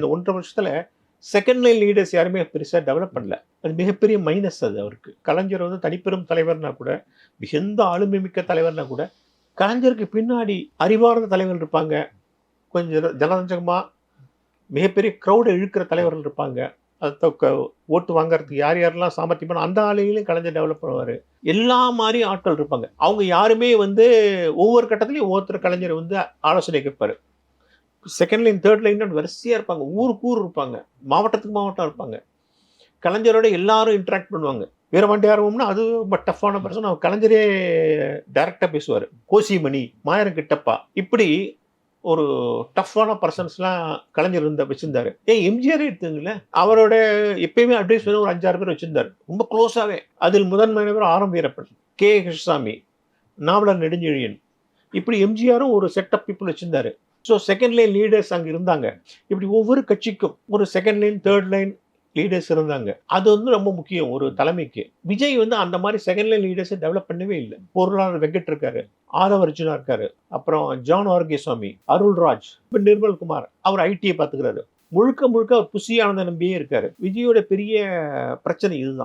இந்த 1.5 வருஷத்துல second line leaders யாருமே பெருசா டெவலப் பண்ணல. அது மிகப்பெரிய மைனஸ் அது அவருக்கு. கலைஞர் வந்து தனிப்பெரும் தலைவர்னா கூட, மிகுந்த ஆளுமை மிக்க தலைவர்னா கூட, கலைஞருக்கு பின்னாடி அறிவார்ந்த தலைவர்கள் இருப்பாங்க. கொஞ்சம் ஜனரஞ்சகமா மிகப்பெரிய க்ரௌட இழுக்கிற தலைவர்கள் இருப்பாங்க. அத ஓட்டு வாங்குறதுக்கு யார் யாரெல்லாம் சாமர்த்தியமான அந்த ஆளுங்களையும் கலைஞர் டெவலப் பண்ணுவாரு. எல்லா மாரியும் ஆட்கள் இருப்பாங்க. அவங்க யாருமே வந்து ஒவ்வொரு கட்டத்திலயும் ஒவ்வொருத்தர் கலைஞர் வந்து ஆலோசனை கேட்பாரு. செகண்ட் லைன், தேர்ட் லைன் வரிசையா இருப்பாங்க. ஊருக்கு ஊர் இருப்பாங்க. மாவட்டத்துக்கு மாவட்டம் இருப்பாங்க. கலைஞரோட எல்லாரும் இன்டராக்ட் பண்ணுவாங்க. வீரபாண்டியாரவம்னா அது ரொம்ப டஃப்பான பர்சன். அவர் கலைஞரே டைரக்ட்டா பேசுவாரு. கோசிமணி, மாயரம் கிட்டப்பா இப்படி ஒரு டஃப்பான பர்சன்ஸ்லாம் கலைஞர் வச்சிருந்தாரு. எம்ஜிஆரே எடுத்துங்களேன். அவரோட எப்பயுமே அட்வைஸ் பண்ண ஒரு 5, 6 பேர் வச்சிருந்தாரு. ரொம்ப க்ளோஸாவே. அதில் முதன்மையானவர் ஆர்.எம். வீரப்பன், கே. கிருஷ்ணசாமி, நாவலர் நெடுஞ்செழியன். இப்படி எம்ஜிஆரும் ஒரு செட் ஆஃப் பீப்புள் வச்சிருந்தாரு. ஸோ செகண்ட் லைன் லீடர்ஸ் அங்க இருந்தாங்க. இப்படி ஒவ்வொரு கட்சிக்கும் ஒரு second line, third line leaders இருந்தாங்க. அது வந்து ரொம்ப முக்கியம் ஒரு தலைமைக்கு. விஜய் வந்து அந்த மாதிரி செகண்ட் லைன் லீடர்ஸை டெவலப் பண்ணவே இல்லை. பொருளாளர் வெங்கட் இருக்காரு, ஆதவ அர்ஜுனா இருக்காரு, அப்புறம் ஜான் ஆரோக்கியசாமி, அருள்ராஜ், நிர்மல்குமார் அவர் ஐடியை பார்த்துக்கிறாரு. முழுக்க முழுக்க அவர் புஷி ஆனந்த நம்பியே இருக்காரு. விஜயோட பெரிய பிரச்சனை இதுதான்.